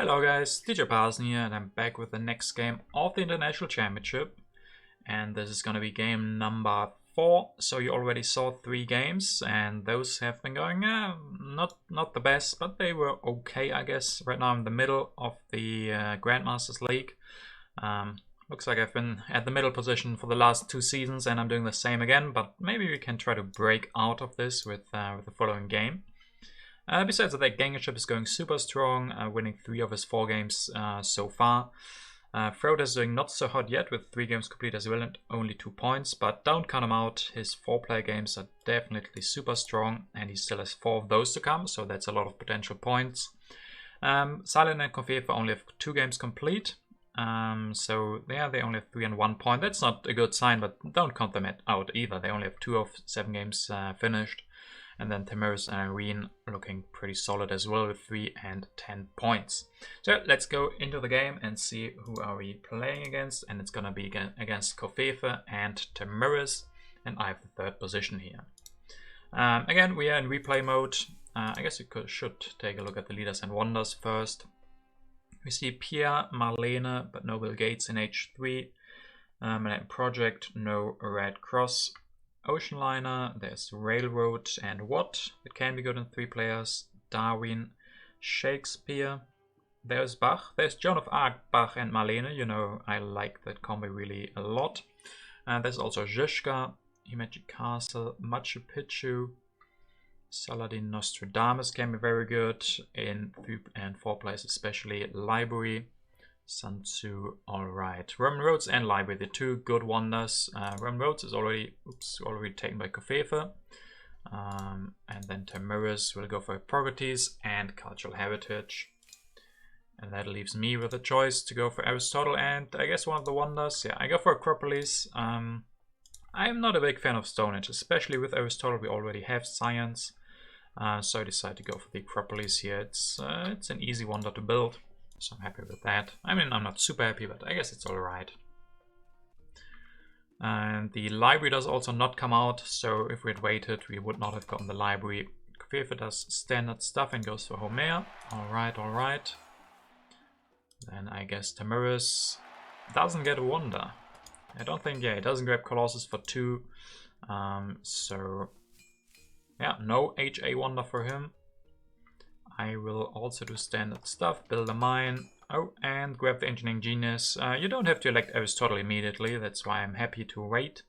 Hello guys, DJParson here, and I'm back with the next game of the International Championship. And this is gonna be game number 4. So you already saw 3 games, and those have been going not the best, but they were okay, I guess. Right now I'm in the middle of the Grandmasters League. Looks like I've been at the middle position for the last 2 seasons, and I'm doing the same again. But maybe we can try to break out of this with the following game. Besides that, Gangership is going super strong, winning 3 of his 4 games so far. Frode is doing not so hot yet, with 3 games complete as well and only 2 points, but don't count him out. His 4-player games are definitely super strong, and he still has 4 of those to come, so that's a lot of potential points. Silent and Kofefe only have 2 games complete, so yeah, they only have 3 and 1 point. That's not a good sign, but don't count them out either. They only have 2 of 7 games finished. And then Tamiris and Irene looking pretty solid as well with 3 and 10 points. So let's go into the game and see who are we playing against. And it's gonna be against Kofefe and Tamiris, and I have the 3rd position here. Again, we are in replay mode. I guess we should take a look at the leaders and wonders first. We see Pierre, Marlene, but no Bill Gates in H3. And Project, no Red Cross. Ocean Liner, there's Railroad and What. It can be good in 3 players. Darwin, Shakespeare. There's Bach. There's Joan of Arc, Bach and Marlene. You know, I like that combo really a lot. There's also Zizka, Magic Castle, Machu Picchu. Saladin, Nostradamus can be very good in 3 and 4 players, especially Library. Sun Tzu, alright. Roman Roads and Library, the 2 good wonders. Roman Roads is already taken by Kofefe. And then Tamiris will go for Hippocrates and Cultural Heritage. And that leaves me with a choice to go for Aristotle and I guess one of the wonders. Yeah, I go for Acropolis. I'm not a big fan of Stone Age, especially with Aristotle. We already have science. So I decided to go for the Acropolis here. It's an easy wonder to build. So I'm happy with that. I mean, I'm not super happy, but I guess it's alright. And the library does also not come out, so if we had waited, we would not have gotten the library. Kofefe does standard stuff and goes for Homer. Alright, alright. Then I guess Tamiris doesn't get a wonder. I don't think, yeah, he doesn't grab Colossus for 2. So, yeah, no HA wonder for him. I will also do standard stuff, build a mine, and grab the Engineering Genius. You don't have to elect Aristotle immediately, that's why I'm happy to wait.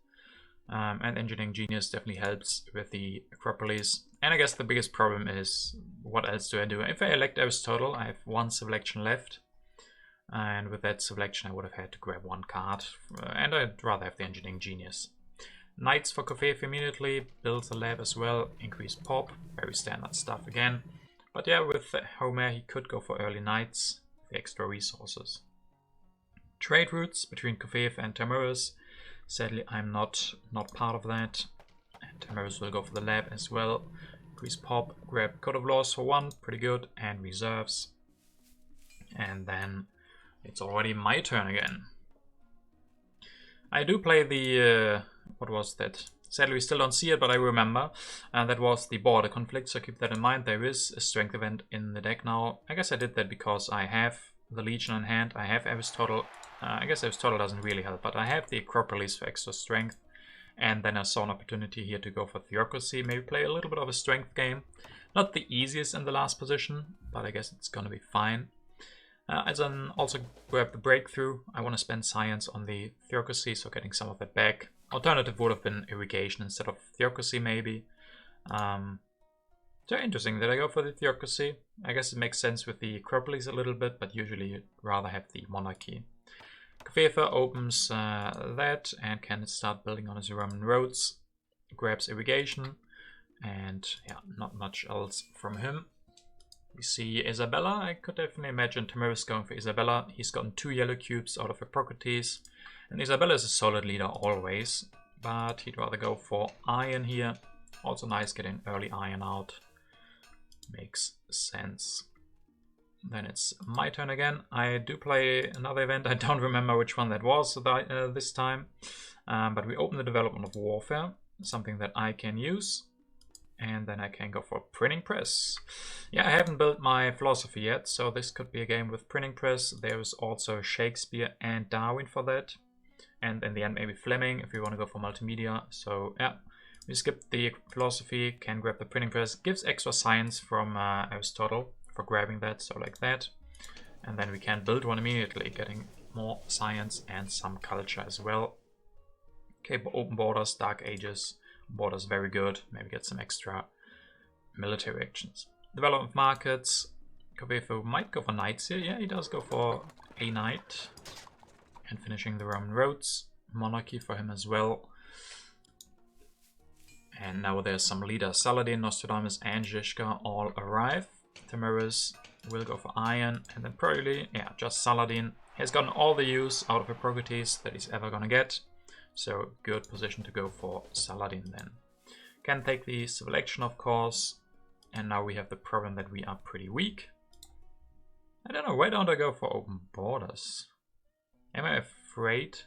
And Engineering Genius definitely helps with the Acropolis. And I guess the biggest problem is, what else do I do? If I elect Aristotle, I have 1 selection left. And with that selection I would have had to grab 1 card. And I'd rather have the Engineering Genius. Knights for Kofefe immediately, build the lab as well, increase pop, very standard stuff again. But yeah, with Homer he could go for early knights, the extra resources. Trade routes between Kofefe and Tamiris. Sadly, I'm not part of that. And Tamiris will go for the lab as well. Increase pop, grab Code of Laws for 1, pretty good, and reserves. And then it's already my turn again. I do play the, what was that? Sadly, we still don't see it, but I remember. That was the border conflict, so keep that in mind. There is a strength event in the deck now. I guess I did that because I have the Legion on hand. I have Aristotle. I guess Aristotle doesn't really help, but I have the Acropolis for extra strength. And then I saw an opportunity here to go for Theocracy. Maybe play a little bit of a strength game. Not the easiest in the last position, but I guess it's going to be fine. As I also grab the Breakthrough. I want to spend Science on the Theocracy, so getting some of that back. Alternative would have been Irrigation instead of Theocracy, maybe. So interesting that I go for the Theocracy. I guess it makes sense with the Acropolis a little bit, but usually you'd rather have the Monarchy. Kofefe opens that and can start building on his Roman roads. Grabs Irrigation, and yeah, not much else from him. We see Isabella. I could definitely imagine Tamiris going for Isabella. He's gotten 2 yellow cubes out of Hippocrates. And Isabella is a solid leader always, but he'd rather go for Iron here. Also nice getting early Iron out. Makes sense. Then it's my turn again. I do play another event. I don't remember which one that was this time. But we open the development of warfare, something that I can use. And then I can go for printing press. Yeah, I haven't built my philosophy yet, so this could be a game with printing press. There's also Shakespeare and Darwin for that. And in the end, maybe Fleming if we want to go for multimedia. So yeah, we skip the philosophy, can grab the printing press. Gives extra science from Aristotle for grabbing that, so like that. And then we can build one immediately, getting more science and some culture as well. Okay, open borders, Dark Ages. Borders very good. Maybe get some extra military actions. Development markets. Covefu might go for knights here. Yeah, he does go for a knight. And finishing the Roman roads. Monarchy for him as well. And now there's some leaders. Saladin, Nostradamus, and Zizka all arrive. Tamiris will go for iron. And then probably, yeah, just Saladin. He has gotten all the use out of Hippocrates that he's ever gonna get. So good position to go for Saladin then. Can take the civil action, of course. And now we have the problem that we are pretty weak. I don't know, why don't I go for open borders? Am I afraid?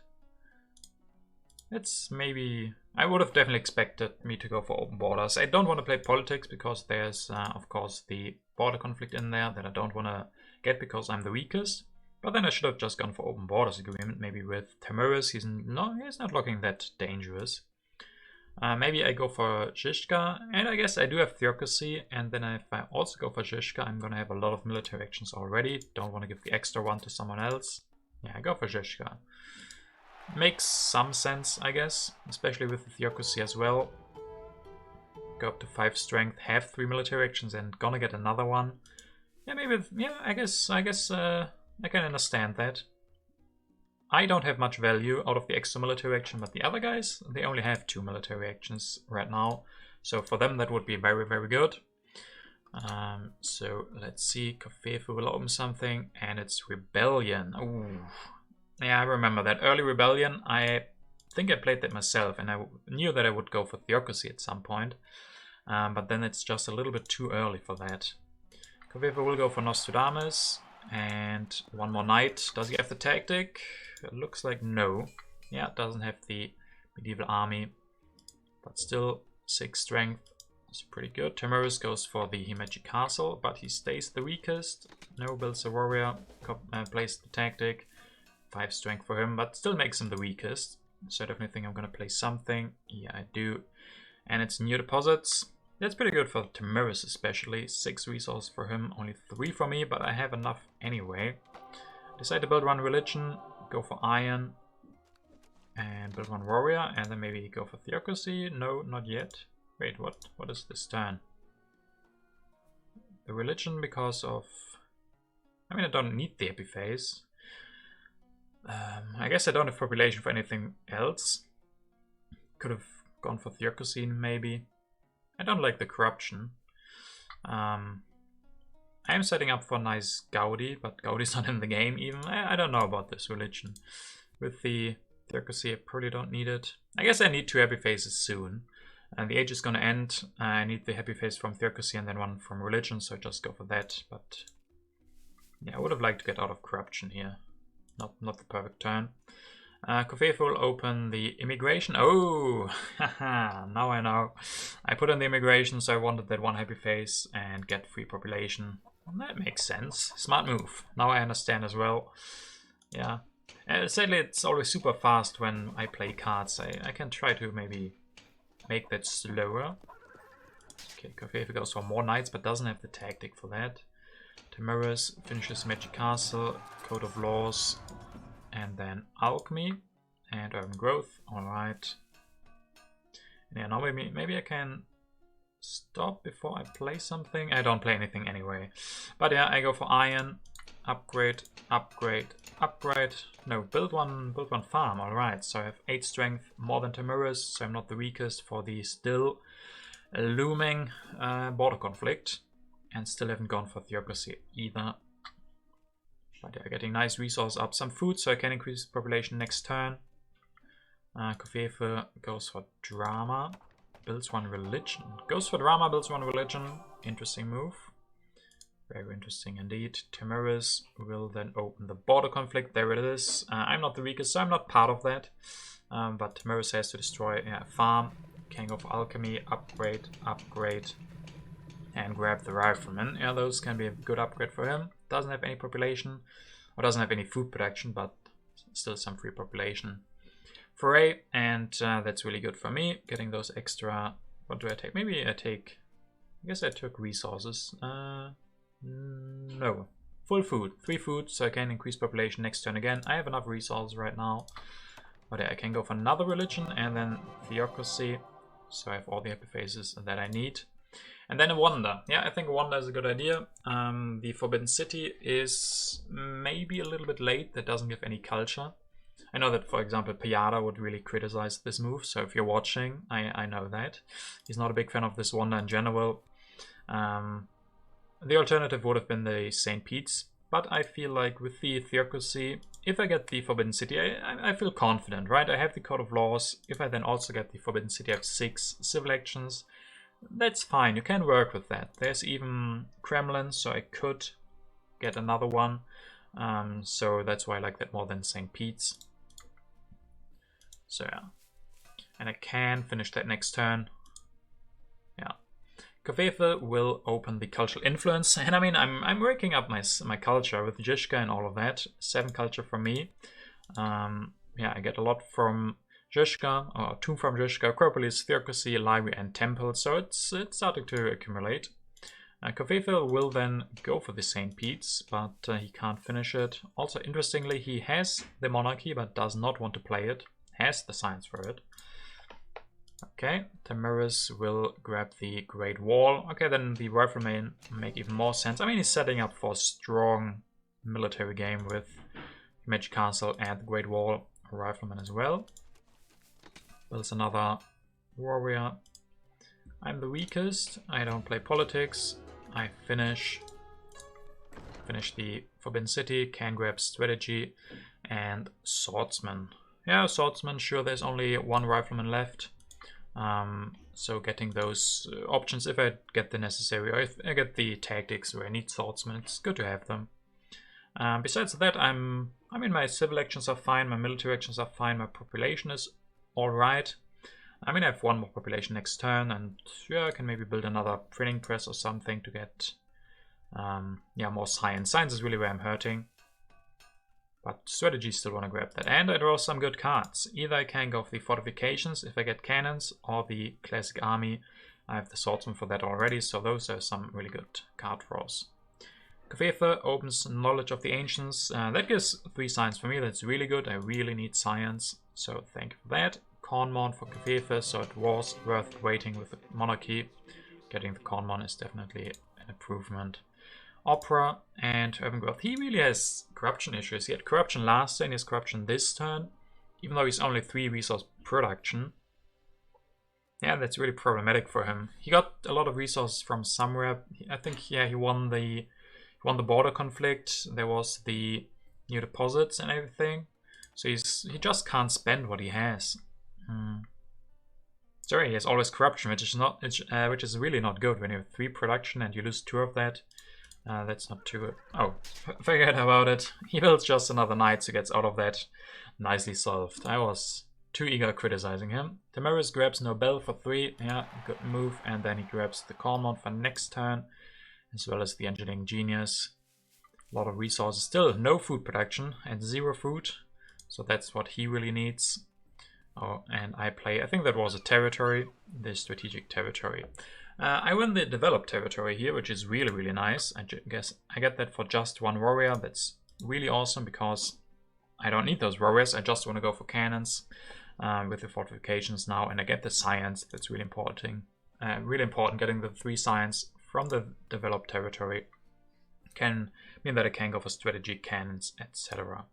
It's maybe... I would have definitely expected me to go for open borders. I don't want to play politics because there's, of course, the border conflict in there that I don't want to get because I'm the weakest. But then I should have just gone for open borders agreement, maybe with Tamiris. He's not looking that dangerous. Maybe I go for Zizka, and I guess I do have theocracy, and then if I also go for Zizka, I'm gonna have a lot of military actions already. Don't want to give the extra one to someone else. Yeah, I go for Zizka. Makes some sense, I guess, especially with the theocracy as well. Go up to 5 strength, have 3 military actions, and gonna get another one. Yeah, maybe. Yeah, I guess. I can understand that. I don't have much value out of the extra military action, but the other guys, they only have 2 military actions right now. So for them, that would be very, very good. So let's see. Kafefu will open something, and it's Rebellion. Ooh. Yeah, I remember that. Early Rebellion, I think I played that myself, and I knew that I would go for Theocracy at some point. But then it's just a little bit too early for that. Kafefu will go for Nostradamus. And one more knight. Does he have the tactic? It looks like no. Yeah, doesn't have the medieval army. But still, 6 strength. That's pretty good. Tamiris goes for the Himeji castle, but he stays the weakest. No, builds a warrior. Plays the tactic. 5 strength for him, but still makes him the weakest. So I definitely think I'm going to play something. Yeah, I do. And it's new deposits. That's pretty good for Tamiris especially. 6 resources for him, only 3 for me, but I have enough anyway. Decide to build 1 religion, go for iron, and build 1 warrior, and then maybe go for theocracy. No, not yet. Wait, what is this turn? The religion because of... I mean, I don't need the epiphase. I guess I don't have population for anything else. Could have gone for theocracy maybe. I don't like the corruption. I am setting up for a nice Gaudi, but Gaudi's not in the game even. I don't know about this religion. With the theocracy, I probably don't need it. I guess I need 2 happy phases soon. And the age is gonna end. I need the happy phase from theocracy and then 1 from religion, so I just go for that. But yeah, I would have liked to get out of corruption here. Not the perfect turn. Kofefu will open the immigration. Oh, haha, now I know. I put in the immigration, so I wanted that 1 happy phase and get free population. Well, that makes sense. Smart move. Now I understand as well. Yeah. Sadly, it's always super fast when I play cards. I can try to maybe make that slower. Okay, Kofefu goes for more knights, but doesn't have the tactic for that. Tamiris finishes Magic Castle, Code of Laws, and then Alchemy and Urban Growth. Alright. Yeah, now maybe I can stop before I play something. I don't play anything anyway. But yeah, I go for Iron, upgrade, upgrade, upgrade. No, build one farm. Alright, so I have 8 strength, more than Tamiris, so I'm not the weakest for the still looming border conflict. And still haven't gone for theocracy either. But yeah, getting nice resource up. Some food so I can increase population next turn. Kofefe goes for drama. Builds 1 religion. Goes for drama, builds 1 religion. Interesting move. Very interesting indeed. Tamiris will then open the border conflict. There it is. I'm not the weakest, so I'm not part of that. But Tamiris has to destroy a farm. Can go for alchemy, upgrade, upgrade, and grab the rifleman. Yeah, those can be a good upgrade for him. Doesn't have any population, or doesn't have any food production, but still some free population. Foray, and that's really good for me. Getting those extra. What do I take? Maybe I take. I guess I took resources. No. Full food. 3 food, so I can increase population next turn again. I have enough resources right now. But yeah, I can go for another religion and then theocracy. So I have all the epiphases that I need. And then a wonder. Yeah, I think a wonder is a good idea. The Forbidden City is maybe a little bit late. That doesn't give any culture. I know that, for example, Piada would really criticize this move. So if you're watching, I know that. He's not a big fan of this wonder in general. The alternative would have been the St. Pete's, but I feel like with the theocracy, if I get the Forbidden City, I feel confident, right? I have the Code of Laws. If I then also get the Forbidden City, I have 6 civil actions. That's fine, you can work with that. There's even Kremlin, so I could get another one. So that's why I like that more than St. Pete's. So yeah. And I can finish that next turn. Yeah. Kofefe will open the cultural influence, and I mean I'm working up my culture with Zizka and all of that. 7 culture from me. Yeah, I get a lot from Zizka, or 2 from Zizka, Acropolis, Theocracy, Library, and Temple. So it's starting to accumulate. Kofefe will then go for the St. Pete's, but he can't finish it. Also, interestingly, he has the monarchy, but does not want to play it. Has the science for it. Okay, Tamiris will grab the Great Wall. Okay, then the Rifleman make even more sense. I mean, he's setting up for a strong military game with Magic Castle and the Great Wall. Rifleman as well. Builds another warrior. I'm the weakest. I don't play politics. I finish the Forbidden City. Can grab strategy and swordsman. Yeah, swordsman. Sure, there's only 1 rifleman left. So getting those options, if I get the necessary, or if I get the tactics where I need swordsmen, it's good to have them. Besides that, I mean, my civil actions are fine, my military actions are fine, my population is alright. I mean, I have 1 more population next turn, and yeah, I can maybe build another printing press or something to get yeah, more science. Science is really where I'm hurting. But strategy still want to grab that. And I draw some good cards. Either I can go for the fortifications if I get cannons, or the classic army. I have the swordsman for that already, so those are some really good card draws. Kofefe opens knowledge of the ancients. That gives 3 science for me. That's really good. I really need science, so thank you for that. Cornmon for Kofefe, so it was worth waiting with the monarchy. Getting the Cornmon is definitely an improvement. Opera and Urban Growth. He really has corruption issues. He had corruption last turn, he has corruption this turn, even though he's only 3 resource production. Yeah, that's really problematic for him. He got a lot of resources from somewhere. I think, yeah, he won the border conflict. There was the new deposits and everything. So he just can't spend what he has. Sorry, he has always corruption, which is really not good when you have 3 production and you lose 2 of that. That's not too good. Oh, forget about it. He builds just another knight, so gets out of that. Nicely solved. I was too eager criticizing him. Tamiris grabs Nobel for 3. Yeah, good move. And then he grabs the Cornmon for next turn, as well as the Engineering Genius. A lot of resources. Still no food production and 0 food. So that's what he really needs. Oh, and I play, I think that was a territory, the strategic territory. I win the developed territory here, which is really, really nice. I guess I get that for just 1 warrior. That's really awesome because I don't need those warriors. I just want to go for cannons with the fortifications now, and I get the science. That's really important. Really important. Getting the 3 science from the developed territory can mean that I can go for strategy, cannons, etc.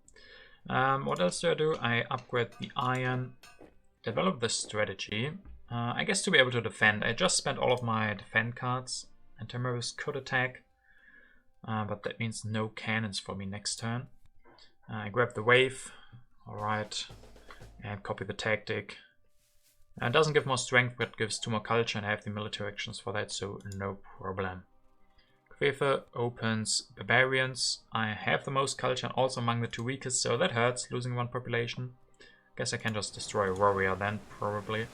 What else do I do? I upgrade the iron, develop the strategy. I guess to be able to defend. I just spent all of my defend cards, and Tamiris could attack, but that means no cannons for me next turn. I grab the wave, alright, and copy the tactic. It doesn't give more strength, but gives 2 more culture, and I have the military actions for that, so no problem. Kofefe opens barbarians. I have the most culture and also among the 2 weakest, so that hurts, losing 1 population. Guess I can just destroy a warrior then, probably.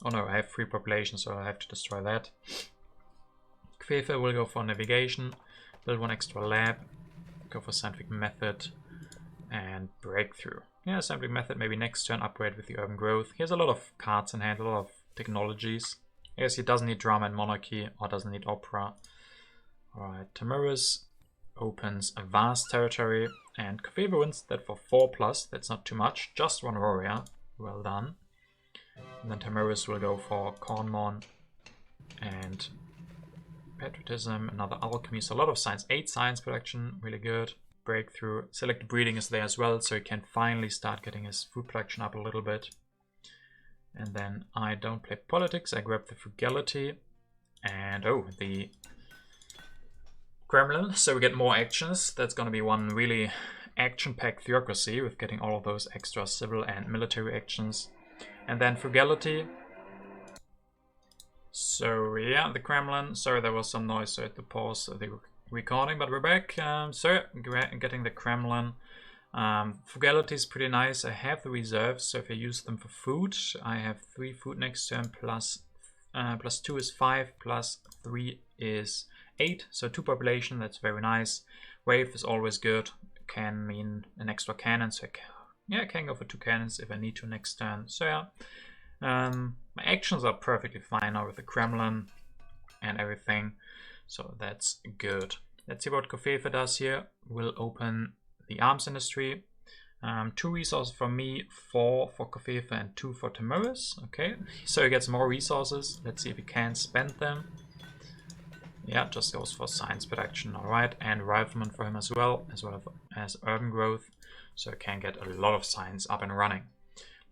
Oh no, I have 3 population, so I have to destroy that. Kwefe will go for navigation, build 1 extra lab, go for scientific method, and breakthrough. Yeah, scientific method, maybe next turn upgrade with the urban growth. He has a lot of cards in hand, a lot of technologies. I guess he doesn't need drama and monarchy, or doesn't need opera. Alright, Tamarus opens a vast territory, and Kwefe wins that for 4+, that's not too much, just 1 warrior, well done. And then Tamarus will go for Cornmon and patriotism, another alchemy, so a lot of science, 8 science production, really good. Breakthrough, selected breeding is there as well, so he can finally start getting his food production up a little bit. And then I don't play politics, I grab the frugality, and oh, the Kremlin, so we get more actions. That's going to be one really action-packed theocracy with getting all of those extra civil and military actions. And then frugality. So yeah, the Kremlin. Sorry, there was some noise, so I had to pause the recording, but we're back. So getting the Kremlin. Frugality is pretty nice. I have the reserves, so if I use them for food, I have 3 food next turn, plus 2 is 5, plus 3 is 8, so 2 population, that's very nice. Wave is always good, can mean an extra cannon, so I can go for 2 cannons if I need to next turn. So yeah, my actions are perfectly fine now with the Kremlin and everything, so that's good. Let's see what Kwefe does here. We'll open the arms industry. 2 resources from me, 4 for Kwefe and 2 for Tamarus. Okay, so he gets more resources. Let's see if he can spend them. Yeah, just goes for science production, alright, and rifleman for him as well as urban growth, so he can get a lot of science up and running.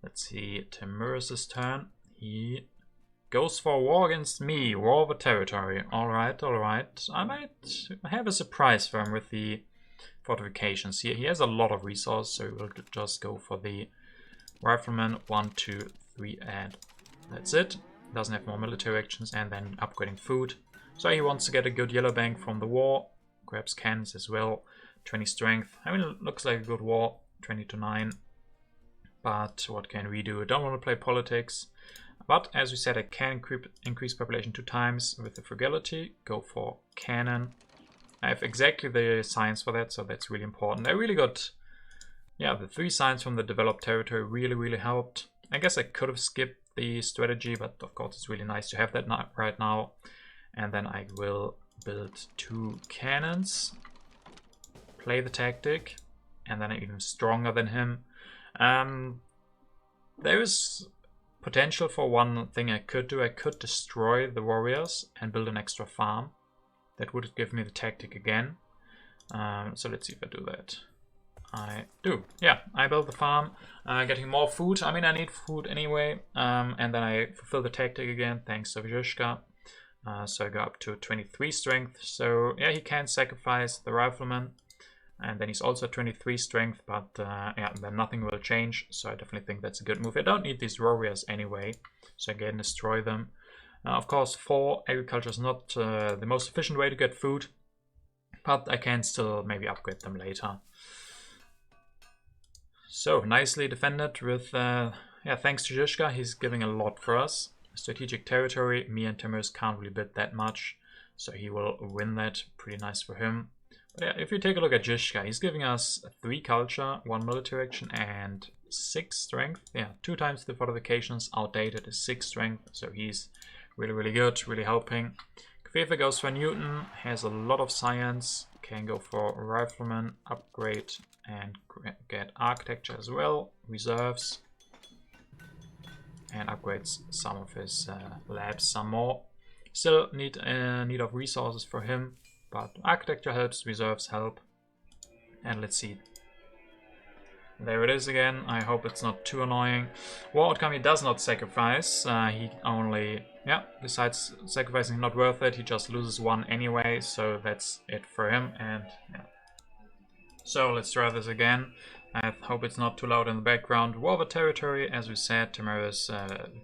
Let's see Tamarus' turn. He goes for war against me, war over territory. Alright. I might have a surprise for him with the fortifications here. He has a lot of resources, so we'll just go for the rifleman 1, 2, 3, and that's it. Doesn't have more military actions, and then upgrading food. So he wants to get a good yellow bank from the war. Grabs cannons as well. 20 strength. I mean, it looks like a good war. 20 to 9. But what can we do? I don't want to play politics. But as we said, I can increase population 2 times with the frugality. Go for cannon. I have exactly the science for that, so that's really important. I really got, yeah, the 3 science from the developed territory really helped. I guess I could have skipped the strategy, but of course it's really nice to have that right now. And then I will build 2 cannons, play the tactic, and then I'm even stronger than him. There is potential for one thing I could do. I could destroy the warriors and build an extra farm. That would give me the tactic again. So let's see if I do that. I do. Yeah, I build the farm, getting more food. I mean, I need food anyway. And then I fulfill the tactic again, thanks to Zhyzhka. So I go up to 23 strength. So yeah, he can sacrifice the rifleman. And then he's also 23 strength, but yeah, then nothing will change. So I definitely think that's a good move. I don't need these warriors anyway, so I can destroy them. Of course, 4 agriculture is not the most efficient way to get food, but I can still maybe upgrade them later. So nicely defended with, yeah, thanks to Zhyzhka, he's giving a lot for us. Strategic territory, me and Tamarus can't really bid that much, so he will win that. Pretty nice for him. But yeah, if you take a look at Zhyzhka, he's giving us 3 culture, 1 military action, and 6 strength. Yeah, 2 times the fortifications, outdated is 6 strength, so he's really good, really helping. Kwefe goes for Newton, has a lot of science, can go for rifleman, upgrade, and get architecture as well, reserves, and upgrades some of his labs some more. Still need of resources for him, but architecture helps, reserves help. And let's see. There it is again. I hope it's not too annoying. War outcome, he does not sacrifice. He only, yeah, besides sacrificing not worth it, he just loses 1 anyway. So that's it for him. And yeah. So let's try this again. I hope it's not too loud in the background. War over territory, as we said, Tamarus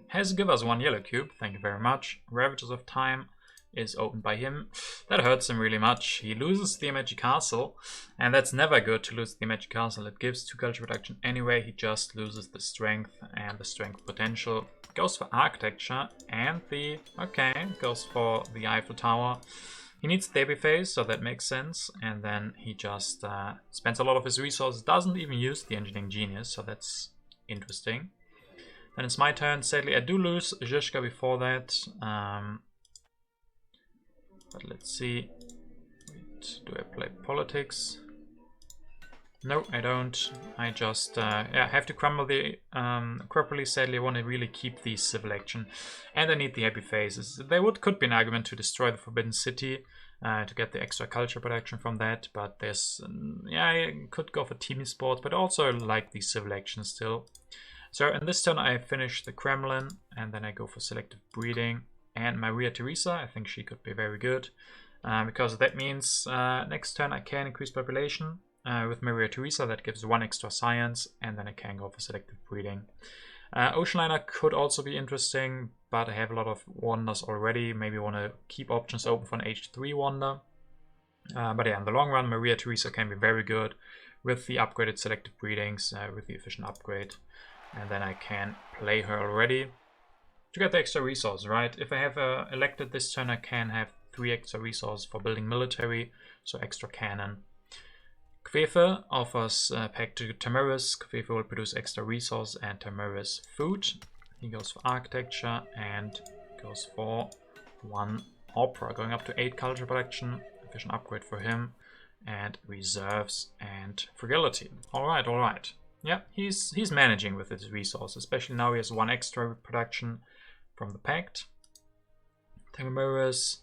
has given us 1 yellow cube. Thank you very much. Ravages of Time is opened by him. That hurts him really much. He loses the Magic Castle, and that's never good to lose the Magic Castle. It gives 2 culture production anyway. He just loses the strength and the strength potential. goes for architecture and the... Okay, goes for the Eiffel Tower. He needs the phase, so that makes sense. And then he just spends a lot of his resources, doesn't even use the engineering genius, so that's interesting. Then it's my turn. Sadly, I do lose Zizka before that. But let's see. Do I play politics? No, I don't. I just yeah, have to crumble the Acropolis. Sadly, I want to really keep the civil action. And I need the happy phases. There could be an argument to destroy the Forbidden City to get the extra culture production from that. But there's... yeah, I could go for team sports, but also like the civil action still. So in this turn I finish the Kremlin, and then I go for selective breeding. And Maria Theresa, I think she could be very good. Because that means next turn I can increase population. With Maria Theresa, that gives 1 extra science, and then I can go for selective breeding. Oceanliner could also be interesting, but I have a lot of wonders already. Maybe want to keep options open for an H3 wonder. But yeah, in the long run, Maria Theresa can be very good with the upgraded selective breedings, with the efficient upgrade. And then I can play her already to get the extra resource, right? If I have elected this turn, I can have 3 extra resources for building military, so extra cannon. Kvefe offers pack to Tamiris. Kvefe will produce extra resource and Tamiris food. He goes for architecture and goes for 1 opera, going up to 8 culture production. Efficient upgrade for him, and reserves and frugality. Alright, alright. Yeah, he's managing with his resources, especially now he has 1 extra production from the pact. Tamiris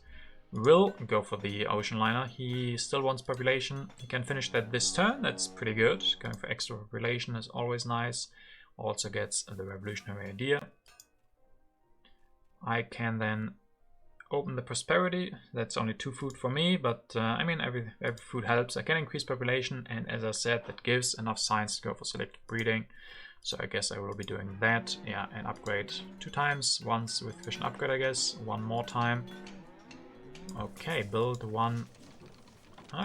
will go for the ocean liner. He still wants population. He can finish that this turn. That's pretty good. Going for extra population is always nice. Also gets the revolutionary idea. I can then open the prosperity. That's only 2 food for me, but I mean every food helps. I can increase population, and as I said, that gives enough science to go for selective breeding. So I guess I will be doing that. Yeah, and upgrade 2 times. Once with efficient upgrade, I guess. 1 more time. Okay, build 1.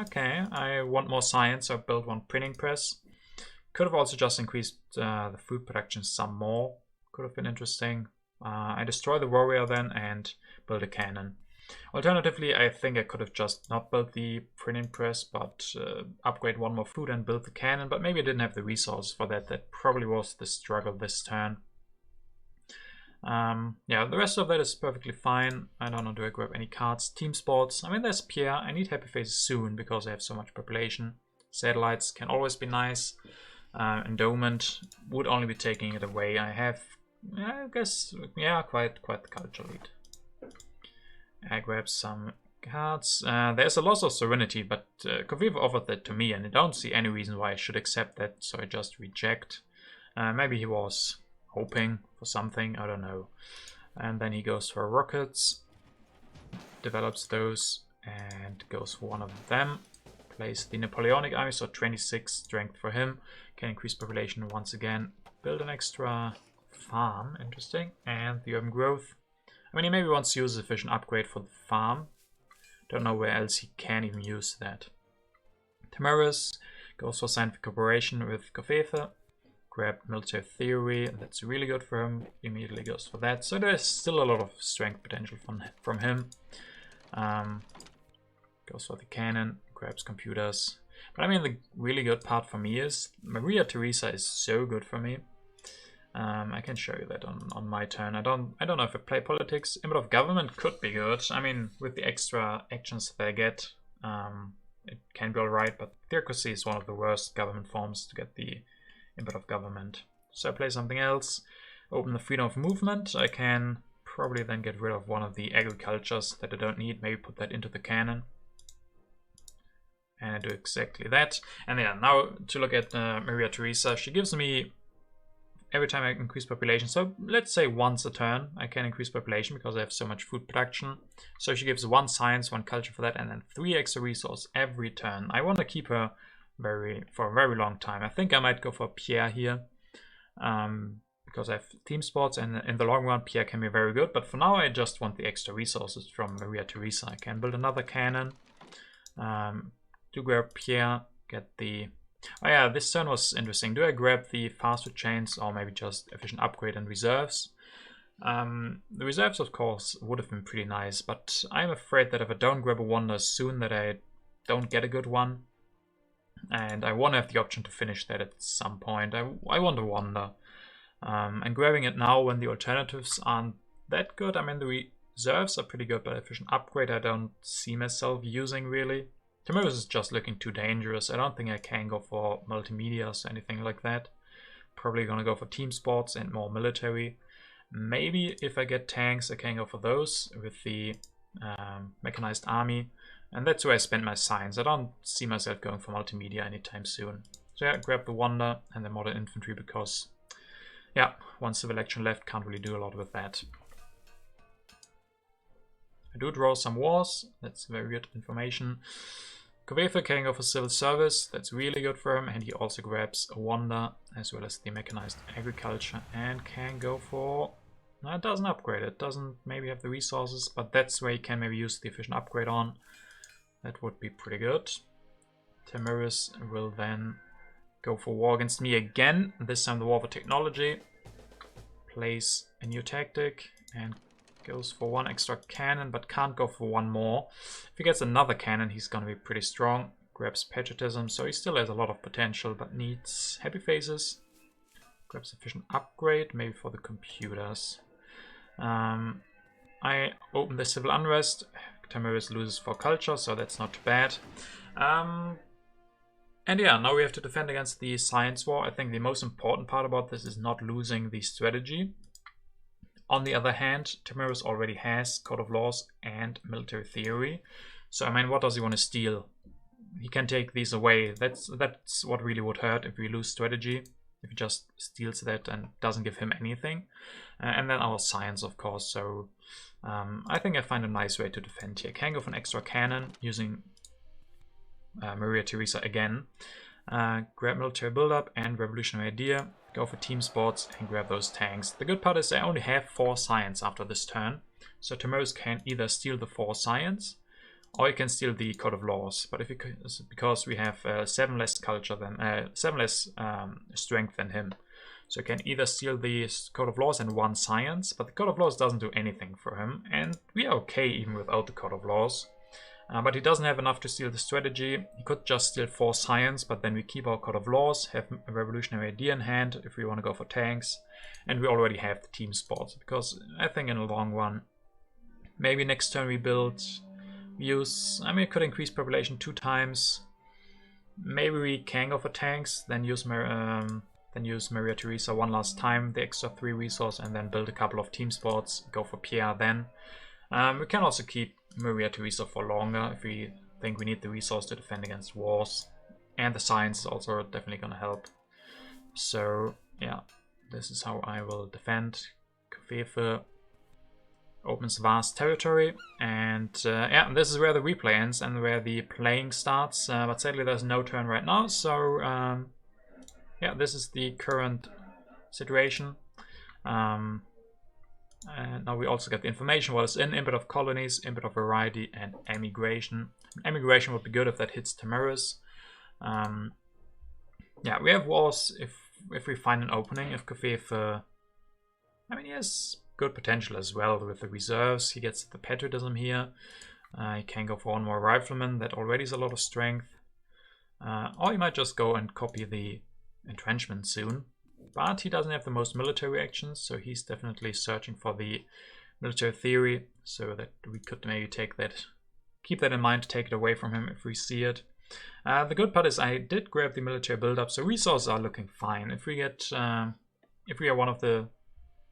Okay, I want more science, so build 1 printing press. Could have also just increased the food production some more. Could have been interesting. I destroy the warrior then and build a cannon. Alternatively, I think I could have just not built the printing press, but upgrade 1 more food and build the cannon. But maybe I didn't have the resources for that. That probably was the struggle this turn. Yeah, the rest of that is perfectly fine. I don't know, do I grab any cards? Team sports. I mean, there's Pierre. I need happy faces soon because I have so much population. Satellites can always be nice. Endowment would only be taking it away. I have, I guess, yeah, quite the culture lead. I grab some cards. There's a loss of serenity, but Kvefe offered that to me, and I don't see any reason why I should accept that, so I just reject. Maybe he was hoping for something, I don't know. And then he goes for rockets, develops those, and goes for 1 of them. Plays the Napoleonic army, so 26 strength for him. Can increase population once again. Build an extra farm, interesting. And the urban growth. I mean, he maybe wants to use a efficient upgrade for the farm. Don't know where else he can even use that. Tamiris goes for scientific cooperation with Kvefe. Grab military theory, that's really good for him. Immediately goes for that. So there's still a lot of strength potential from him. Goes for the cannon, grabs computers. But I mean, the really good part for me is Maria Theresa is so good for me. I can show you that on my turn. I don't know if I play politics. Input of government could be good. I mean, with the extra actions that I get, it can be alright. But theocracy is one of the worst government forms to get the input of government. So I play something else. Open the freedom of movement. I can probably then get rid of 1 of the agricultures that I don't need. Maybe put that into the cannon. And I do exactly that. And yeah, now to look at Maria Theresa. She gives me, every time I increase population, so let's say once a turn I can increase population because I have so much food production. So she gives 1 science, 1 culture for that, and then 3 extra resource every turn. I want to keep her for a very long time. I think I might go for Pierre here because I have team sports, and in the long run Pierre can be very good, but for now I just want the extra resources from Maria Theresa. I can build another cannon to grab Pierre, get the... Oh yeah, this turn was interesting. Do I grab the fast food chains or maybe just efficient upgrade and reserves? The reserves, of course, would have been pretty nice, but I'm afraid that if I don't grab a wonder soon, that I don't get a good one. And I want to have the option to finish that at some point. I want a wonder. And grabbing it now when the alternatives aren't that good. I mean, the reserves are pretty good, but efficient upgrade I don't see myself using really. Tomorrow's is just looking too dangerous. I don't think I can go for multimedias or anything like that. Probably gonna go for team sports and more military. Maybe if I get tanks, I can go for those with the mechanized army. And that's where I spend my science. I don't see myself going for multimedia anytime soon. So yeah, grab the wonder and the modern infantry because, yeah, one civil action left, can't really do a lot with that. I do draw some wars, that's very good information. Kovefa can go for civil service, that's really good for him, and he also grabs a wonder as well as the mechanized agriculture and can go for... No, it doesn't upgrade, it doesn't maybe have the resources, but that's where you can maybe use the efficient upgrade on. That would be pretty good. Tamiris will then go for war against me again, this time the war for technology. Plays a new tactic and goes for one extra cannon, but can't go for one more. If he gets another cannon, he's gonna be pretty strong. Grabs patriotism, so he still has a lot of potential, but needs happy faces. Grabs efficient upgrade, maybe for the computers. I open the civil unrest. Tamiris loses for culture, so that's not too bad. And yeah, now we have to defend against the science war. I think the most important part about this is not losing the strategy. On the other hand, Tamiris already has Code of Laws and military theory. So I mean, what does he want to steal? He can take these away. That's what really would hurt if we lose strategy. If he just steals that and doesn't give him anything. And then our science, of course. So I think I find a nice way to defend here. Can go for an extra cannon using Maria Theresa again. Grab military build-up and revolutionary idea. Go for team sports and grab those tanks. The good part is I only have 4 science after this turn. So Tamiris can either steal the 4 science or you can steal the Code of Laws. But if you because we have 7 less culture than 7 less strength than him. So you can either steal the Code of Laws and 1 science, but the Code of Laws doesn't do anything for him, and we are okay even without the Code of Laws. But he doesn't have enough to steal the strategy. He could just steal 4 science, but then we keep our Code of Laws, have a revolutionary idea in hand if we want to go for tanks, and we already have the team sports, because I think in the long run, maybe next turn we build, use, I mean, it could increase population 2 times. Maybe we can go for tanks, then use Maria Theresa 1 last time, the extra 3 resource, and then build a couple of team sports, go for Pierre then. We can also keep Maria Theresa for longer if we think we need the resource to defend against wars. And the science is also definitely going to help. So, yeah, this is how I will defend. Kofefe opens vast territory. And yeah, this is where the replay ends and where the playing starts. But sadly, there's no turn right now. So, yeah, this is the current situation. And now we also get the information what is in input of colonies, input of variety, and emigration. Emigration would be good if that hits Tamiris. Yeah, we have wars if we find an opening. If Kofefe, I mean, he has good potential as well with the reserves. He gets the patriotism here. He can go for 1 more rifleman. That already is a lot of strength. Or he might just go and copy the entrenchment soon. But he doesn't have the most military actions, so he's definitely searching for the military theory, so that we could maybe take that, keep that in mind, take it away from him if we see it. The good part is I did grab the military build-up, so resources are looking fine. If we get, if we are one of the,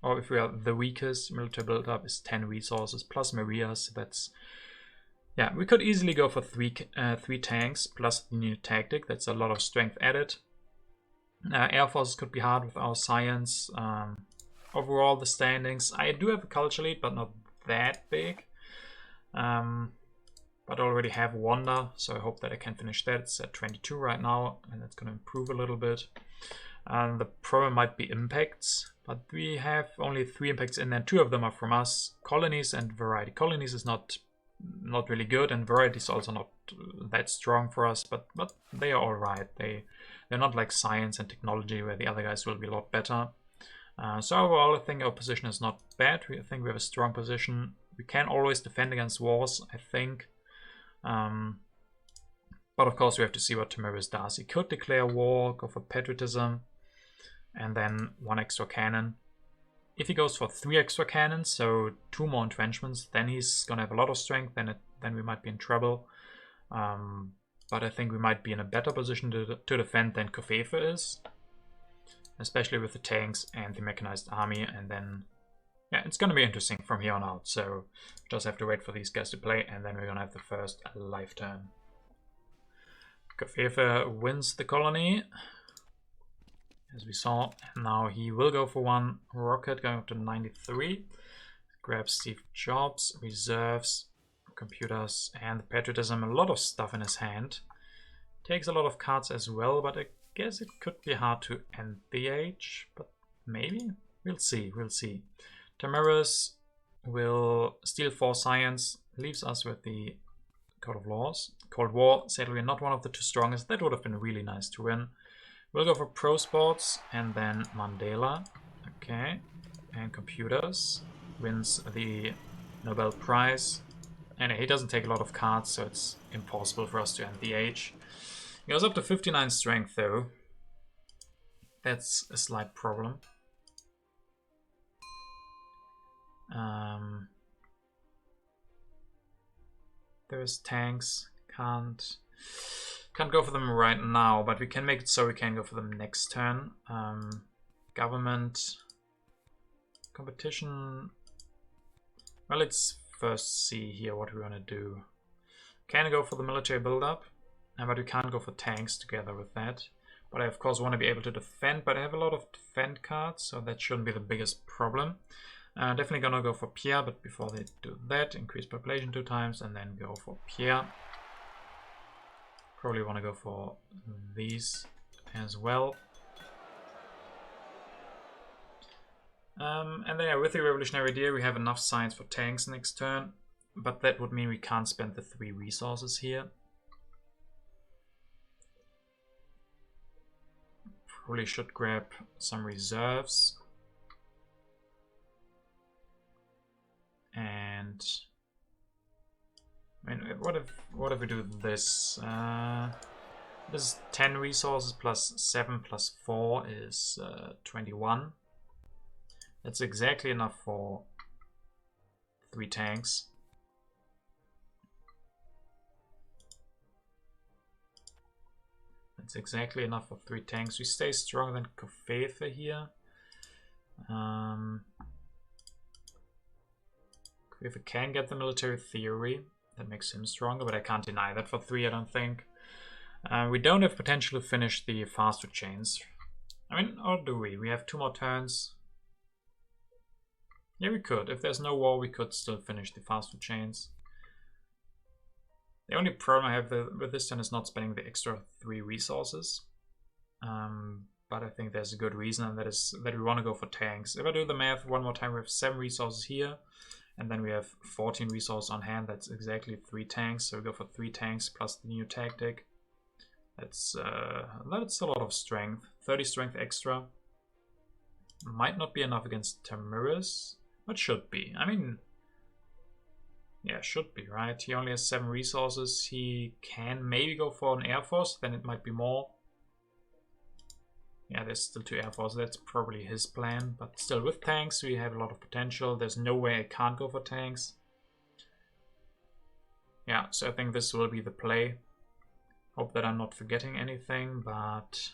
or if we are the weakest, military build-up is 10 resources plus Maria's. That's, yeah, we could easily go for 3 tanks plus the new tactic. That's a lot of strength added. Air forces could be hard with our science. Overall, the standings, I do have a culture lead, but not that big. But I already have wonder, so I hope that I can finish that. It's at 22 right now, and that's going to improve a little bit. The problem might be impacts, but we have only 3 impacts in, and 2 of them are from us. Colonies and variety. Colonies is not really good, and variety is also not that strong for us, but they are all right. They're not like science and technology where the other guys will be a lot better. So overall, I think our position is not bad. I think we have a strong position. We can always defend against wars, I think. But of course, we have to see what Tamiris does. He could declare war, go for patriotism, and then 1 extra cannon. If he goes for 3 extra cannons, so 2 more entrenchments, then he's gonna have a lot of strength. Then we might be in trouble. But I think we might be in a better position to defend than Kofefe is, especially with the tanks and the mechanized army. And then, yeah, it's gonna be interesting from here on out. So just have to wait for these guys to play, and then we're gonna have the first live turn. Kofefe wins the colony, as we saw. And now he will go for 1 rocket, going up to 93. Grabs Steve Jobs, reserves, computers, and the patriotism. A lot of stuff in his hand. Takes a lot of cards as well, but I guess it could be hard to end the age. But maybe? We'll see, we'll see. Tamiris will steal 4 science, leaves us with the Code of Laws. Cold War, sadly not one of the 2 strongest. That would have been really nice to win. We'll go for Pro Sports and then Mandela. Okay. And computers. Wins the Nobel Prize. And he doesn't take a lot of cards, so it's impossible for us to end the age. He goes up to 59 strength though. That's a slight problem. There's tanks. Can't go for them right now, but we can make it so we can go for them next turn. Government. Competition. Well, let's first see here what we want to do. Can go for the military build-up, but we can't go for tanks together with that. But I of course want to be able to defend, but I have a lot of defend cards, so that shouldn't be the biggest problem. Definitely gonna go for Pierre, but before they do that, increase population 2 times and then go for Pierre. Probably want to go for these as well. And then with the Revolutionary Deer, we have enough science for tanks next turn, but that would mean we can't spend the 3 resources here. Probably should grab some reserves. And I mean, what if we do this? This is 10 resources plus 7 plus 4 is 21. That's exactly enough for 3 tanks. That's exactly enough for 3 tanks. We stay stronger than Kofefe here. If we can get the military theory, that makes him stronger, but I can't deny that for 3, I don't think. We don't have potential to finish the fast food chains. I mean, or do we? We have 2 more turns. Yeah, we could. If there's no war, we could still finish the fast food chains. The only problem I have with this turn is not spending the extra 3 resources. But I think there's a good reason, and that is that we want to go for tanks. If I do the math one more time, we have 7 resources here. And then we have 14 resources on hand. That's exactly 3 tanks. So we go for 3 tanks plus the new tactic. That's a lot of strength. 30 strength extra. Might not be enough against Tamiris, but should be. I mean, yeah, should be, right? He only has 7 resources. He can maybe go for an Air Force, then it might be more. Yeah, there's still 2 Air Force. That's probably his plan. But still, with tanks, we have a lot of potential. There's no way I can't go for tanks. Yeah, so I think this will be the play. Hope that I'm not forgetting anything, but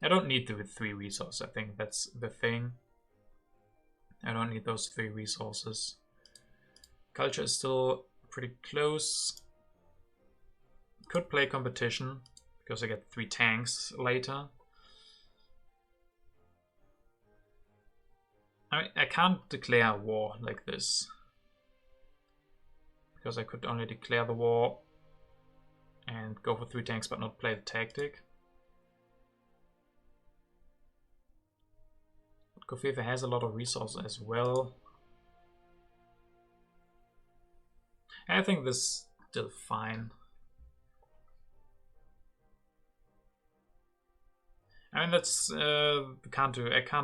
I don't need the 3 resources. I think that's the thing. I don't need those 3 resources. Culture is still pretty close. Could play competition, because I get 3 tanks later. I mean, I can't declare a war like this, because I could only declare the war and go for 3 tanks but not play the tactic. But Kofefe has a lot of resources as well. I think this is still fine. I mean, that's I can't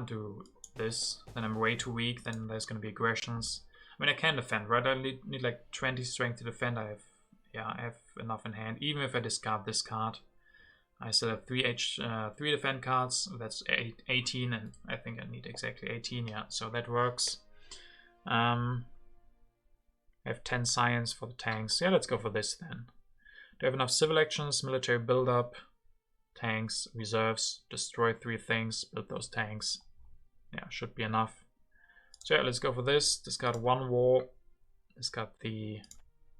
do this, then I'm way too weak, then there's gonna be aggressions. I mean, I can defend, right? I need like 20 strength to defend. I have enough in hand. Even if I discard this card, I still have 3 defend cards. That's 18, and I think I need exactly 18. Yeah, so that works. I have 10 science for the tanks. Yeah, let's go for this then. Do I have enough civil actions, military build-up, tanks, reserves, destroy 3 things, build those tanks. Yeah, should be enough. So yeah, let's go for this. Discard 1 war, discard the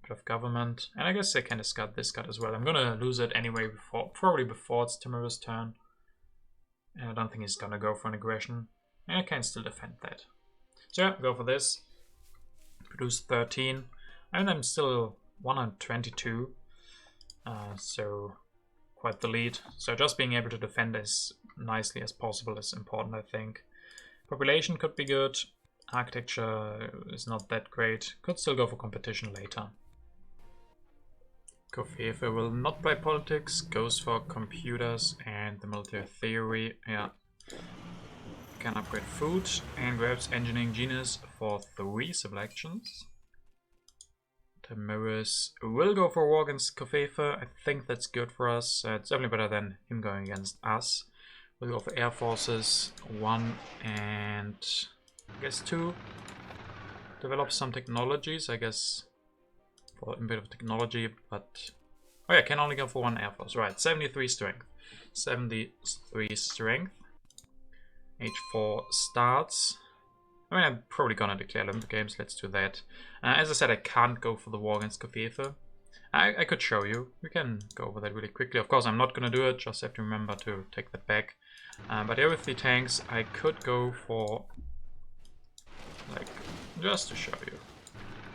bit of government, and I guess I can discard this card as well. I'm gonna lose it anyway, probably before it's Timur's turn. And I don't think he's gonna go for an aggression. And I can still defend that. So yeah, go for this. Produce 13. And I'm still 122. So quite the lead. So just being able to defend as nicely as possible is important, I think. Population could be good. Architecture is not that great. Could still go for competition later. Kofefe will not play politics, goes for computers and the military theory. Yeah. Can upgrade food and grabs engineering genius for 3 civil actions. Tamiris will go for war against Kofefe. I think that's good for us. It's definitely better than him going against us. We'll go for air forces. 1 and I guess 2. Develop some technologies, I guess, for a bit of technology, but oh yeah, can only go for 1 air force. Right, 73 strength. 73 strength. H4 starts. I mean, I'm probably gonna declare Olympic Games. Let's do that. As I said, I can't go for the war against Kofefe. I could show you. We can go over that really quickly. Of course, I'm not gonna do it. Just have to remember to take that back. But here with the tanks, I could go for, like, just to show you.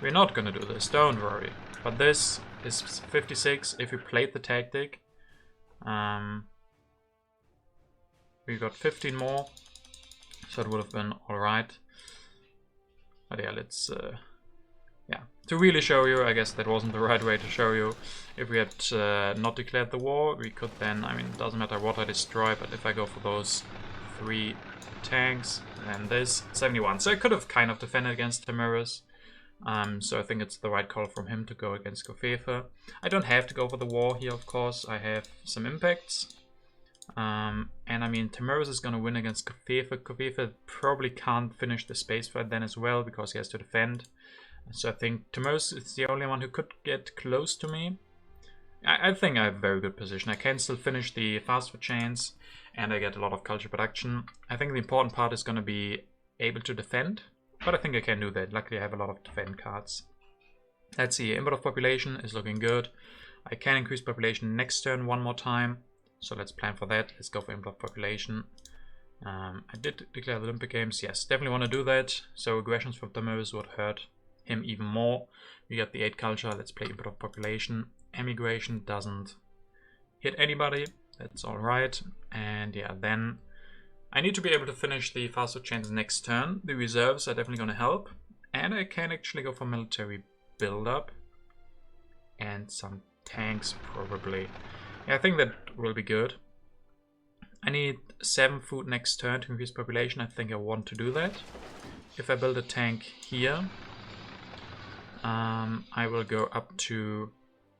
We're not gonna do this, don't worry. But this is 56 if we played the tactic. We got 15 more, so it would have been alright. But yeah, let's, yeah. To really show you, I guess that wasn't the right way to show you. If we had not declared the war, we could then, I mean, it doesn't matter what I destroy, but if I go for those 3 tanks, and this, 71. So I could have kind of defended against Tamiris. So I think it's the right call from him to go against Kofefe. I don't have to go for the war here, of course. I have some impacts. And I mean, Tamiris is going to win against Kofefe. Kofefe probably can't finish the space fight then as well, because he has to defend. So I think Tamiris is the only one who could get close to me. I think I have a very good position. I can still finish the fast food chains, and I get a lot of culture production. I think the important part is going to be able to defend, but I think I can do that. Luckily I have a lot of defend cards. Let's see, input of population is looking good. I can increase population next turn 1 more time, so let's plan for that. Let's go for input of population. I did declare the Olympic Games, yes, definitely want to do that. So aggressions from Tamiris would hurt him even more. We got the 8 culture, let's play input of population. Emigration doesn't hit anybody, that's alright. And yeah, then I need to be able to finish the fast food chains next turn. The reserves are definitely going to help. And I can actually go for military build-up. And some tanks, probably. Yeah, I think that will be good. I need 7 food next turn to increase population. I think I want to do that. If I build a tank here, I will go up to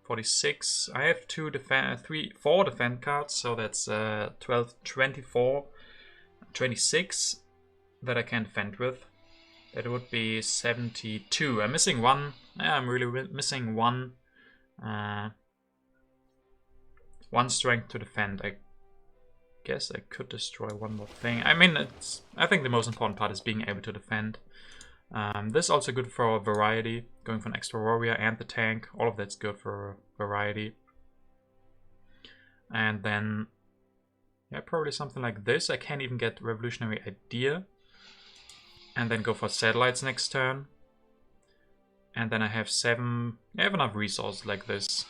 46. I have 4 defend cards, so that's 12, 24, 26 that I can defend with. That would be 72. I'm missing 1. Yeah, I'm really missing 1. 1 strength to defend. I guess I could destroy 1 more thing. I mean, I think the most important part is being able to defend. This is also good for variety, going for an extra warrior and the tank. All of that's good for variety. And then, yeah, probably something like this. I can't even get revolutionary idea. And then go for satellites next turn. And then I have 7. I have enough resources like this.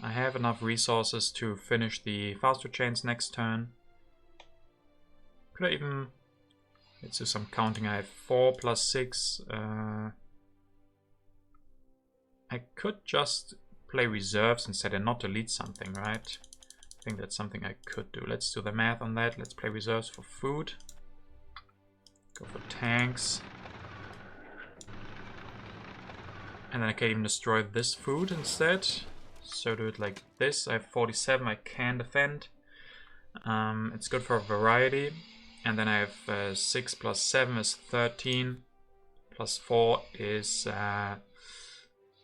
I have enough resources to finish the fast food chains next turn. Could I even... Let's do some counting. I have 4 plus 6. I could just play reserves instead and not delete something, right? I think that's something I could do. Let's do the math on that. Let's play reserves for food. Go for tanks. And then I can even destroy this food instead. So do it like this. I have 47, I can defend. It's good for variety. And then I have 6 plus 7 is 13. Plus 4 is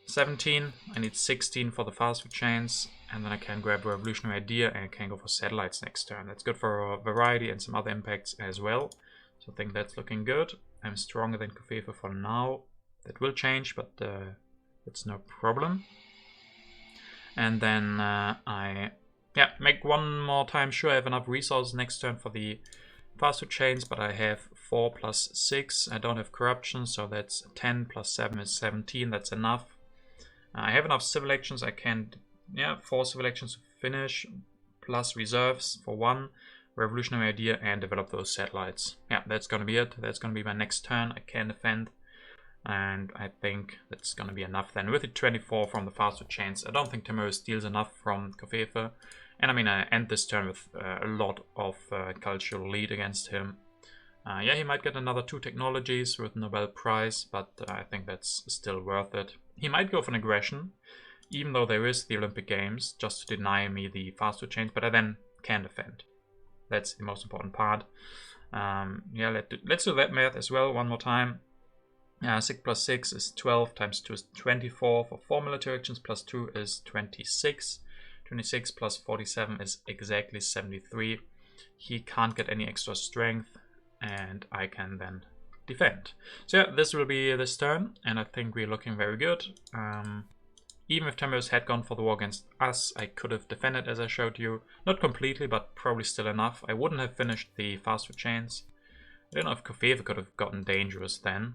17. I need 16 for the fast food chains. And then I can grab Revolutionary Idea and I can go for satellites next turn. That's good for variety and some other impacts as well. So I think that's looking good. I'm stronger than Kofefe for now. That will change, but it's no problem. And then I make one more time sure I have enough resources next turn for the fast food chains, but I have 4 plus 6. I don't have corruption, so that's 10 plus 7 is 17. That's enough. I have enough civil actions. I can, 4 civil actions to finish, plus reserves for 1. Revolutionary Idea and develop those satellites. Yeah, that's gonna be it. That's gonna be my next turn. I can defend. And I think that's gonna be enough then. With the 24 from the fast food chains, I don't think Timurus steals enough from Kofefe. And I mean, I end this turn with a lot of cultural lead against him. Yeah, he might get another 2 technologies with Nobel Prize, but I think that's still worth it. He might go for an aggression, even though there is the Olympic Games, just to deny me the fast food chains, but I then can defend. That's the most important part. Yeah, let's do that math as well one more time. 6 plus 6 is 12, times 2 is 24. For 4 military actions, plus 2 is 26. 26 plus 47 is exactly 73. He can't get any extra strength, and I can then defend. So yeah, this will be this turn, and I think we're looking very good. Even if Timurus had gone for the war against us, I could have defended, as I showed you. Not completely, but probably still enough. I wouldn't have finished the fast food chains. I don't know if Kofefe could have gotten dangerous then.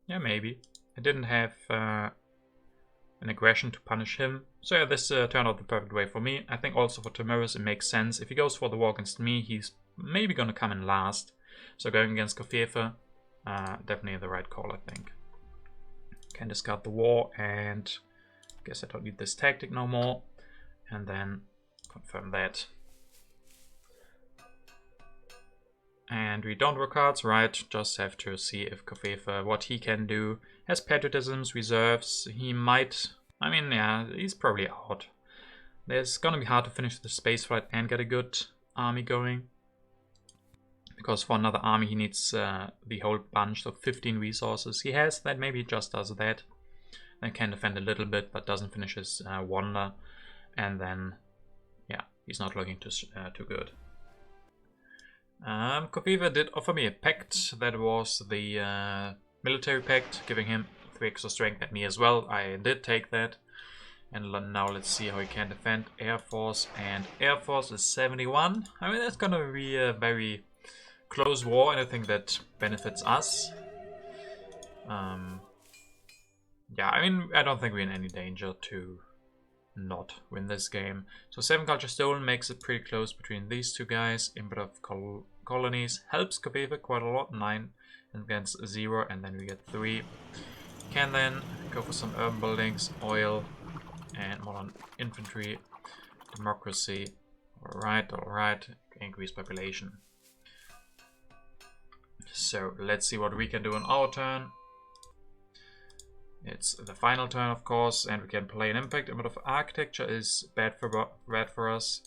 Yeah, maybe. I didn't have an aggression to punish him. So yeah, this turned out the perfect way for me. I think also for Timurus it makes sense. If he goes for the war against me, he's maybe going to come in last. So going against Kofefe, definitely the right call, I think. Can discard the war, and guess I don't need this tactic no more. And then confirm that. And we don't draw cards, right? Just have to see if Kofefe, what he can do. Has patriotisms, reserves. He might, I mean, yeah, he's probably out. It's gonna be hard to finish the space flight and get a good army going. Because for another army he needs the whole bunch, so 15 resources. He has that, maybe he just does that. Then can defend a little bit, but doesn't finish his wonder. And then, yeah, he's not looking too good. Kofefe did offer me a pact. That was the military pact, giving him 3 extra strength at me as well. I did take that. And now let's see how he can defend. Air Force, and Air Force is 71. I mean, that's gonna be a very close war, and I think that benefits us. Yeah, I mean, I don't think we're in any danger to not win this game. So 7 culture stolen makes it pretty close between these two guys. Input of colonies helps Kofefe quite a lot. 9 against 0, and then we get 3. Can then go for some urban buildings, oil, and modern infantry, democracy. Alright, increase population. So let's see what we can do on our turn. It's the final turn, of course, and we can play an impact. Input of architecture is bad for us.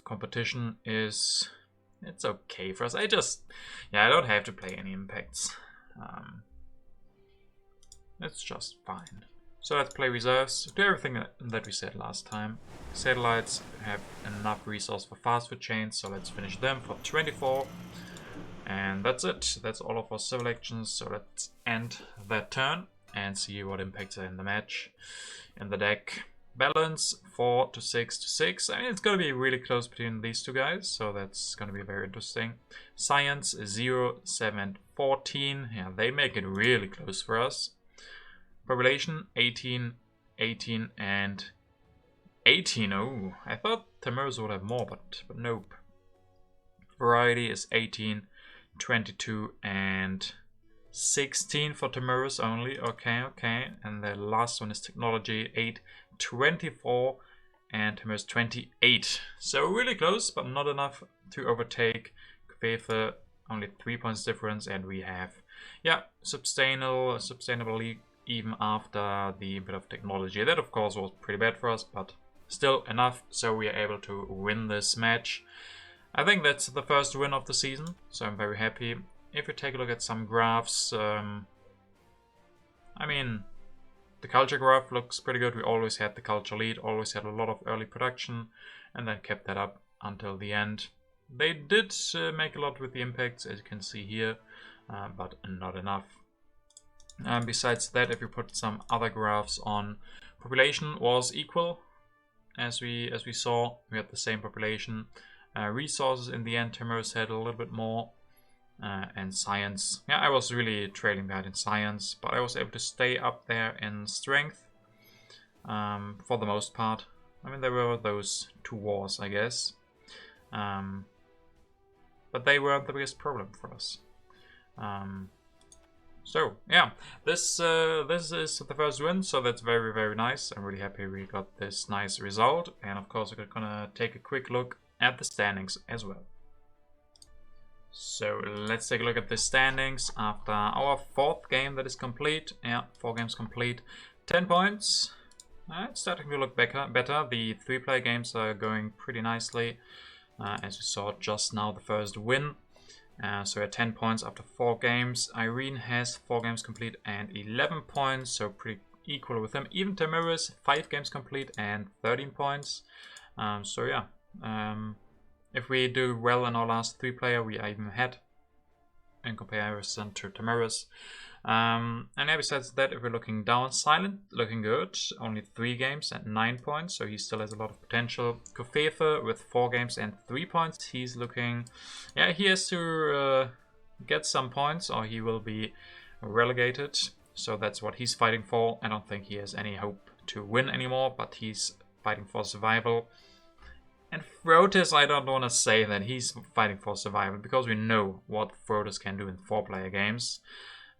Competition is, it's okay for us. I don't have to play any impacts. It's just fine. So let's play reserves. Do everything that we said last time. Satellites have enough resource for fast food chains, so let's finish them for 24. And that's it. That's all of our civil actions. So let's end that turn and see what impacts are in the match. In the deck, balance 4 to 6 to 6. I mean, it's going to be really close between these two guys, so that's going to be very interesting. Science 0, 7, 14. Yeah, they make it really close for us. Population 18, 18, and 18. Oh, I thought Timurus would have more, but nope. Variety is 18, 22, and 16 for Timurus only. Okay. And the last one is technology 8, 24, and Timurus 28. So really close, but not enough to overtake Kofefe. only 3 points difference, and we have, yeah, sustainable lead even after the bit of technology. That of course was pretty bad for us, but still enough, so we are able to win this match. I think that's the first win of the season, so I'm very happy. If you take a look at some graphs, I mean, the culture graph looks pretty good. We always had the culture lead, always had a lot of early production, and then kept that up until the end. They did make a lot with the impacts, as you can see here, but not enough. Besides that, if you put some other graphs on, population was equal, as we saw. We had the same population. Resources in the end, Timorous had a little bit more. And science, yeah, I was really trailing behind in science, but I was able to stay up there in strength for the most part. I mean, there were those 2 wars, I guess, but they weren't the biggest problem for us. So yeah, this is the first win, so that's very, very nice. I'm really happy we got this nice result, and of course we're gonna take a quick look at the standings as well. So let's take a look at the standings after our 4th game that is complete. Yeah, 4 games complete, 10 points. It's starting to look better. The 3-player games are going pretty nicely, as you saw just now, the first win. So we're at 10 points after 4 games. Irene has 4 games complete and 11 points, so pretty equal with him. Even Tamiris, 5 games complete and 13 points. So yeah, if we do well in our last 3-player, we are even ahead in comparison to Tamiris. And yeah, besides that, if we're looking down, Silent looking good, only 3 games and 9 points, so he still has a lot of potential. Kofefe with 4 games and 3 points, he's looking, yeah, he has to get some points or he will be relegated, so that's what he's fighting for. I don't think he has any hope to win anymore, but he's fighting for survival. And Frotis, I don't want to say that he's fighting for survival, because we know what Frotis can do in 4-player games.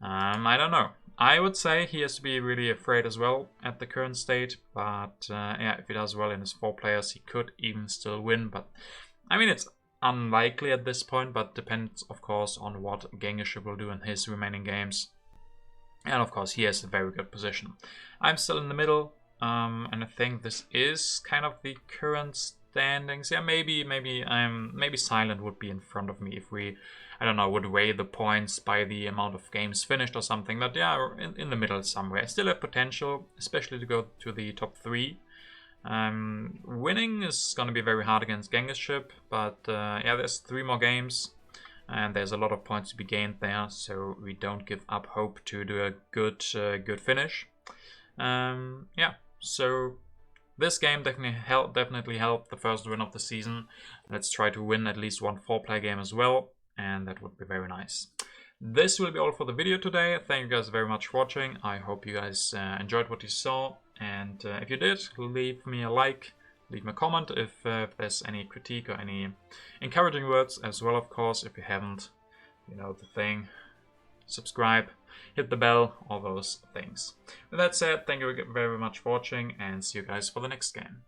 I don't know. I would say he has to be really afraid as well at the current state, but yeah, if he does well in his 4 players, he could even still win. But I mean, it's unlikely at this point, but depends, of course, on what Genghis will do in his remaining games. And of course, he has a very good position. I'm still in the middle, and I think this is kind of the current standings. Yeah, maybe Silent would be in front of me if we, I don't know, would weigh the points by the amount of games finished or something. But yeah, we're in the middle somewhere. I still have potential, especially to go to the top 3. Winning is going to be very hard against Genghis Ship, but yeah, there's 3 more games, and there's a lot of points to be gained there, so we don't give up hope to do a good finish. Yeah, so this game definitely helped the first win of the season. Let's try to win at least one 4-player game as well, and that would be very nice. This will be all for the video today. Thank you guys very much for watching. I hope you guys enjoyed what you saw, and if you did, leave me a like, leave me a comment if there's any critique or any encouraging words as well, of course. If you haven't, you know the thing. Subscribe, hit the bell, all those things. With that said, thank you very much for watching, and see you guys for the next game.